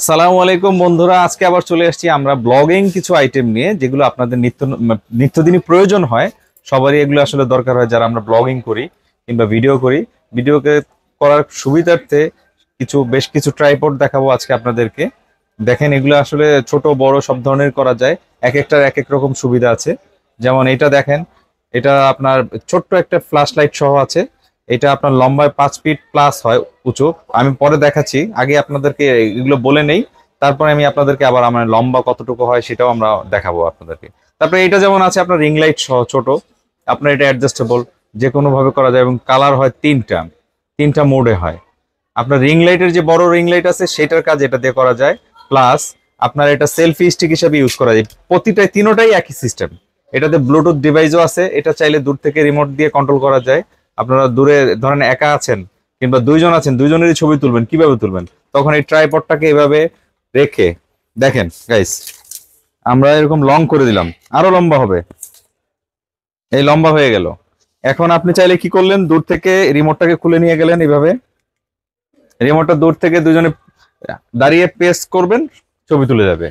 আসসালামু আলাইকুম বন্ধুরা, আজকে আবার চলে আসছি আমরা ব্লগিং কিছু আইটেম নিয়ে, যেগুলো আপনাদের নিত্যদিনই প্রয়োজন হয়। সবারই এগুলো আসলে দরকার হয় যারা আমরা ব্লগিং করি কিংবা ভিডিও করি। ভিডিওকে করার সুবিধার্থে বেশ কিছু ট্রাইপড দেখাবো আজকে আপনাদেরকে। দেখেন, এগুলো আসলে ছোট বড় সব ধরনের করা যায়, এক একটার এক এক রকম সুবিধা আছে। যেমন এটা দেখেন, এটা আপনার ছোট্ট একটা ফ্ল্যাশ লাইট সহ আছে। এটা আপনার লম্বায় 5 ফিট প্লাস হয় উঁচু। আমি পরে দেখাচ্ছি, আগে আপনাদেরকে এগুলো বলে নেই, তারপরে আমি আপনাদেরকে আবার আমার লম্বা কতটুকু হয় সেটাও আমরা দেখাবো আপনাদেরকে। তারপরে এটা যেমন আছে আপনার রিং লাইট সহ ছোট, আপনার এটা অ্যাডজাস্টেবল, যে কোনো ভাবে করা যায় এবং কালার হয় তিনটা, তিনটা মোডে হয়। আপনার রিং লাইটের যে বড় রিং লাইট আছে সেটার কাজ এটা দিয়ে করা যায়, প্লাস আপনার এটা সেলফি স্টিক হিসেবে ইউজ করা যায়। তিনোটাই একই সিস্টেম। এটাতে ব্লুটুথ ডিভাইসও আছে, এটা চাইলে দূর থেকে রিমোট দিয়ে কন্ট্রোল করা যায়। আপনারা দূরে ধরেন একা আছেন কিংবা দুইজন আছেন, দুইজনেরই ছবি তুলবেন, কিভাবে তুলবেন? তখন এই ট্রাইপডটাকে এভাবে রেখে দেখেন গাইস, আমরা এরকম লং করে দিলাম, আরো লম্বা হবে, এই লম্বা হয়ে গেল। এখন আপনি চাইলে কি করলেন, দূর থেকে রিমোটটাকে খুলে নিয়ে গেলেন এইভাবে, রিমোটটা দূর থেকে দুজনে দাঁড়িয়ে প্রেস করবেন, ছবি তুলে যাবে,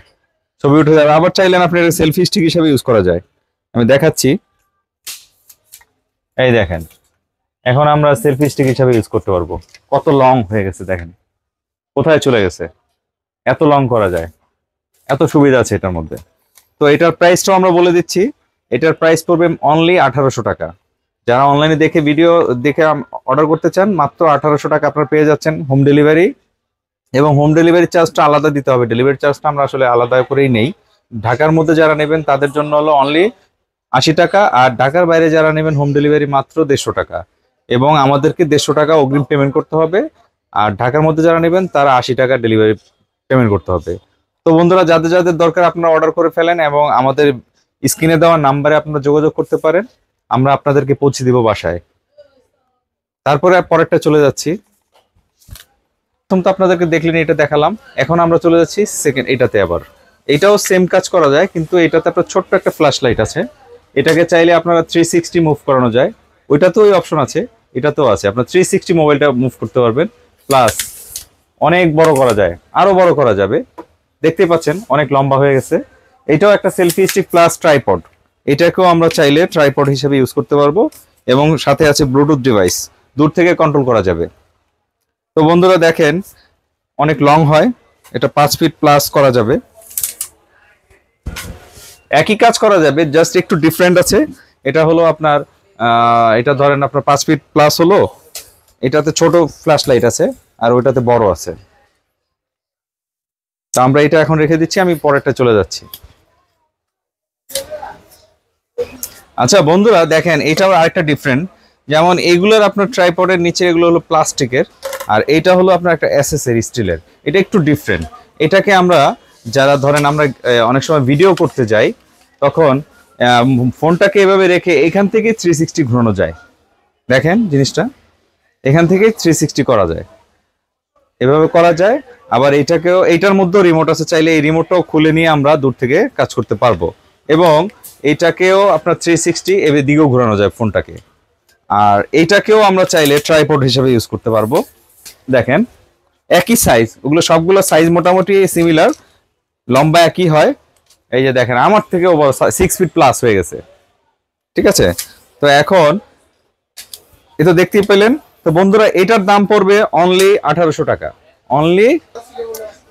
ছবি উঠে যাবে। আবার চাইলেন আপনি এটা সেলফি স্টিক হিসেবে ইউজ করা যায়। আমি দেখাচ্ছি, এই দেখেন, এখন আমরা সেলফি স্টিক হিসেবে ইউজ করতে পারবো। কত লং হয়ে গেছে দেখেন, কোথায় চলে গেছে, এত লং করা যায়, এত সুবিধা আছে এটার মধ্যে। তো এটার প্রাইসটাও আমরা বলে দিচ্ছি। এটার প্রাইস পড়বে অনলি 1800 টাকা। যারা অনলাইনে দেখে ভিডিও দেখে অর্ডার করতে চান, মাত্র 1800 টাকা আপনারা পেয়ে যাচ্ছেন হোম ডেলিভারি। এবং হোম ডেলিভারি চার্জটা আলাদা দিতে হবে, ডেলিভারি চার্জটা আমরা আসলে আলাদা করেই নেই। ঢাকার মধ্যে যারা নেবেন তাদের জন্য হলো অনলি 80 টাকা, আর ঢাকার বাইরে যারা নেবেন হোম ডেলিভারি মাত্র 150 টাকা, এবং আমাদেরকে 150 টাকা অগ্রিম পেমেন্ট করতে হবে। আর ঢাকার মধ্যে যারা নেবেন তারা 80 টাকা ডেলিভারি পেমেন্ট করতে হবে। তো বন্ধুরা, যাদের যাদের দরকার আপনারা অর্ডার করে ফেলেন এবং আমাদের স্ক্রিনে দেওয়া নাম্বারে আপনারা যোগাযোগ করতে পারেন, আমরা আপনাদেরকে পৌঁছে দিব বাসায়। তারপরে পরেরটা চলে যাচ্ছি। প্রথম তো আপনাদেরকে দেখলেন, এটা দেখালাম। এখন আমরা চলে যাচ্ছি সেকেন্ড এটাতে। আবার এটাও সেম কাজ করা যায়, কিন্তু এটাতে আপনার ছোট্ট একটা ফ্ল্যাশ লাইট আছে। এটাকে চাইলে আপনারা 360 মুভ করানো যায়। ওইটাতেও ওই অপশন আছে, এটাতেও আছে, আপনার 360 মোবাইলটা মুভ করতে পারবেন। প্লাস অনেক বড় করা যায়, আরো বড় করা যাবে। দেখতে পাচ্ছেন অনেক লম্বা হয়ে গেছে। এটাও একটা সেলফি স্টিক প্লাস ট্রাইপড। এটাকেও আমরা চাইলে ট্রাইপড হিসেবে ইউজ করতে পারবো, এবং সাথে আছে ব্লুটুথ ডিভাইস, দূর থেকে কন্ট্রোল করা যাবে। তো বন্ধুরা দেখেন, অনেক লং হয়, এটা 5 ফিট প্লাস করা যাবে, একই কাজ করা যাবে, জাস্ট একটু ডিফারেন্ট আছে। এটা হলো আপনার এটা ধরেন আপনার 5 ফিট প্লাস হলো, এটাতে ছোট ফ্ল্যাশ লাইট আছে আর ওইটাতে বড় আছে। তো আমরা এটা এখন রেখে দিচ্ছি, আমি পরেরটা চলে যাচ্ছি। আচ্ছা বন্ধুরা দেখেন, এটাও আরেকটা ডিফারেন্ট। যেমন এগুলোর আপনার ট্রাইপডের নিচে এগুলো হলো প্লাস্টিকের, আর এটা হলো আপনার একটা অ্যাসেসরি স্টিলের। এটা একটু ডিফারেন্ট। এটাকে আমরা যারা ধরেন আমরা অনেক সময় ভিডিও করতে যাই, তখন ফোনটাকে এভাবে রেখে এখান থেকে 360 ঘোরানো যায়। দেখেন জিনিসটা, এখান থেকে 360 করা যায়, এভাবে করা যায়। আবার এইটাকেও, এইটার মধ্যেও রিমোট আছে, চাইলে এই রিমোটটাও খুলে নিয়ে আমরা দূর থেকে কাজ করতে পারবো। এবং এইটাকেও আপনার 360 এভাবে দিকেও ঘোরানো যায় ফোনটাকে। আর এইটাকেও আমরা চাইলে ট্রাইপড হিসেবে ইউজ করতে পারবো। দেখেন একই সাইজ, ওগুলো সবগুলো সাইজ মোটামুটি সিমিলার, লম্বা একই হয়। এই যে দেখেন, আমার থেকেও বড়, 6 ফিট প্লাস হয়ে গেছে। ঠিক আছে, তো এখন এটা দেখতেই পেলেন। তো বন্ধুরা, এটার দাম পড়বে অনলি 1800 টাকা, অনলি।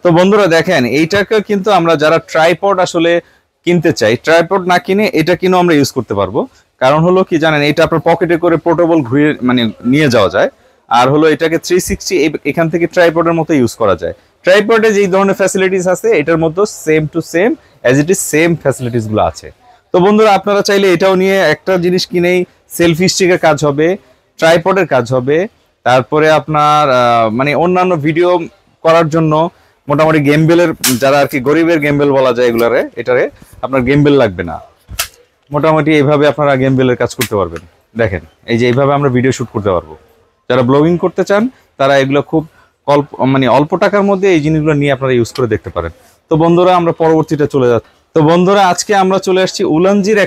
তো বন্ধুরা দেখেন, এইটাকে কিন্তু আমরা যারা ট্রাইপড আসলে কিনতে চাই, ট্রাইপড না কিনে এটা কিনে আমরা ইউজ করতে পারবো। কারণ হলো কি জানেন, এটা আপনার পকেটে করে পোর্টেবল ঘুরিয়ে মানে নিয়ে যাওয়া যায়। আর হলো এটাকে 360 এখান থেকে ট্রাইপডের মতো ইউজ করা যায়। ট্রাইপডে যেই ধরনের ফ্যাসিলিটিস আছে, এটার মধ্যে same to same as it is same facilities গুলো আছে। তো বন্ধুরা, আপনারা চাইলে এটাও নিয়ে একটা জিনিস কিনেই সেলফি স্টিকের কাজ হবে, ট্রাইপডের কাজ হবে। তারপরে আপনার মানে অন্যান্য ভিডিও করার জন্য মোটামুটি গেমবেলের, যারা আর কি গরিবের গেমবেল বলা যায় এগুলারে, এটারে আপনার গেমবেল লাগবে না। মোটামুটি এইভাবে আপনারা গেমবেলের কাজ করতে পারবেন। দেখেন এই যে এইভাবে আমরা ভিডিও শুট করতে পারবো। যারা ব্লগিং করতে চান তারা এগুলো খুব মানে অল্প টাকার মধ্যে এই জিনিসগুলো নিয়ে আপনারা ইউজ করে দেখতে পারেন। তো বন্ধুরা, আমরা পরবর্তীটা চলে যাচ্ছি। তো বন্ধুরা, আজকে আমরা চলে আসছি উলানজির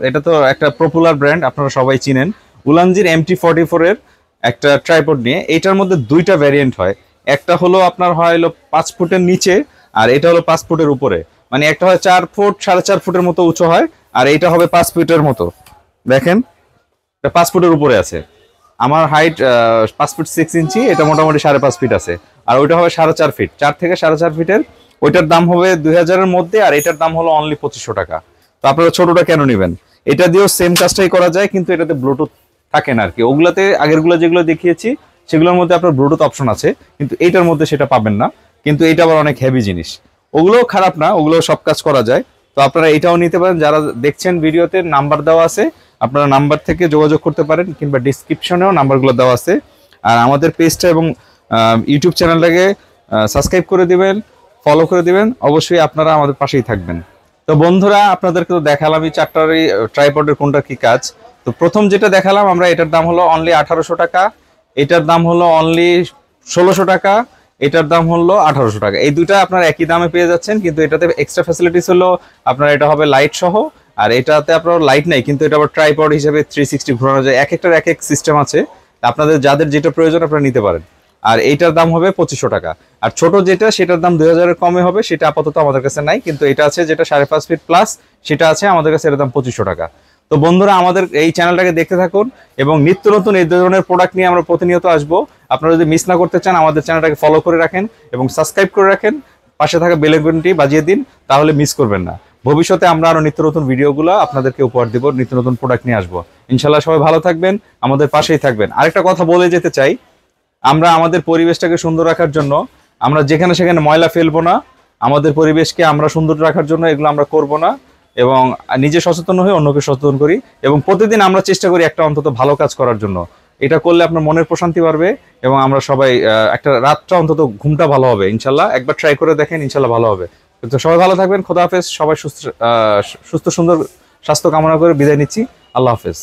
এটা তো একটা পপুলার ব্র্যান্ড, আপনারা সবাই চিনেন। উলানজির MT44 এর একটা ট্রাইপড নিয়ে। এটার মধ্যে দুইটা ভ্যারিয়েন্ট হয়। একটা হলো আপনার হয় হলো 5 ফুটের নিচে, আর এটা হলো 5 ফুটের উপরে, মানে একটা হয় 4 ফুট 4.5 ফুটের মতো উঁচু হয়, আর এইটা হবে 5 ফিটের মতো। দেখেন এটা 5 ফুটের উপরে আছে। আমার হাইট 5 ফুট 6 ইঞ্চি, এটা মোটামুটি 5.5 ফিট আছে। আর ওইটা হবে 4.5 ফিট, 4 থেকে 4.5 ফিটের। ওইটার দাম হবে 2000-এর মধ্যে, আর এটার দাম হলো অনলি 2500 টাকা। তো আপনারা ছোটটা কেন নেবেন? এটা দিয়েও সেম কাজটাই করা যায়, কিন্তু এটাতে ব্লুটুথ থাকে না আর কি। ওগুলাতে আগেরগুলো যেগুলো দেখিয়েছি সেগুলোর মধ্যে আপনার ব্লুটুথ অপশন আছে, কিন্তু এইটার মধ্যে সেটা পাবেন না। কিন্তু এটা আবার অনেক হেভি জিনিস। ওগুলোও খারাপ না, ওগুলোও সব কাজ করা যায়। তো আপনারা এটাও নিতে পারেন। যারা দেখছেন ভিডিওতে নাম্বার দেওয়া আছে, আপনারা নাম্বার থেকে যোগাযোগ করতে পারেন, কিংবা ডিসক্রিপশনেও নাম্বারগুলো দেওয়া আছে। আর আমাদের পেজটা এবং ইউটিউব চ্যানেলটাকে সাবস্ক্রাইব করে দিবেন, ফলো করে দিবেন। অবশ্যই আপনারা আমাদের পাশেই থাকবেন। তো বন্ধুরা, আপনাদেরকে তো দেখালাম এই চারটারই ট্রাইপডের কোনটা কি কাজ। তো প্রথম যেটা দেখালাম আমরা, এটার দাম হলো অনলি 1800 টাকা, এটার দাম হলো অনলি 1600 টাকা, এটার দাম হলো 1800 টাকা। এই দুইটা আপনার একই দামে পেয়ে যাচ্ছেন, কিন্তু এটাতে এক্সট্রা ফ্যাসিলিটিস হলো আপনার এটা হবে লাইট সহ। আর এটাতে আপনার লাইট নাই, কিন্তু এটা আবার ট্রাইপড হিসেবে 360 ঘোরানো যায়। এক একটার এক এক সিস্টেম আছে, আপনাদের যাদের যেটা প্রয়োজন আপনারা নিতে পারেন। আর এইটার দাম হবে 2500 টাকা। আর ছোট যেটা, সেটার দাম 2000-এর কমে হবে, সেটা আপাতত আমাদের কাছে নাই। কিন্তু এটা আছে যেটা 5.5 ফিট প্লাস, সেটা আছে আমাদের কাছে, এটার দাম 2500 টাকা। তো বন্ধুরা, আমাদের এই চ্যানেলটাকে দেখতে থাকুন, এবং নিত্য নতুন এই ধরনের প্রোডাক্ট নিয়ে আমরা প্রতিনিয়ত আসবো। আপনারা যদি মিস না করতে চান, আমাদের চ্যানেলটাকে ফলো করে রাখেন এবং সাবস্ক্রাইব করে রাখেন, পাশে থাকা বেল আইকনটি বাজিয়ে দিন, তাহলে মিস করবেন না। ভবিষ্যতে আমরা আরো নিত্য নতুন ভিডিওগুলো আপনাদেরকে উপহার দিব, নিত্য নতুন প্রোডাক্ট নিয়ে আসবো। ইনশাল্লাহ সবাই ভালো থাকবেন, আমাদের পাশেই থাকবেন। আরেকটা কথা বলে যেতে চাই, আমরা আমাদের পরিবেশটাকে সুন্দর রাখার জন্য আমরা যেখানে সেখানে ময়লা ফেলবো না। আমাদের পরিবেশকে আমরা সুন্দর রাখার জন্য এগুলো আমরা করব না, এবং নিজে সচেতন হয়ে অন্যকে সচেতন করি। এবং প্রতিদিন আমরা চেষ্টা করি একটা অন্তত ভালো কাজ করার জন্য। এটা করলে আপনার মনের প্রশান্তি বাড়বে, এবং আমরা সবাই একটা রাতটা অন্তত ঘুমটা ভালো হবে। ইনশাল্লাহ একবার ট্রাই করে দেখেন, ইনশাল্লাহ ভালো হবে। তো সবাই ভালো থাকবেন, খোদা হাফেজ। সবাই সুস্থ সুন্দর স্বাস্থ্য কামনা করে বিদায় নিচ্ছি। আল্লাহ হাফেজ।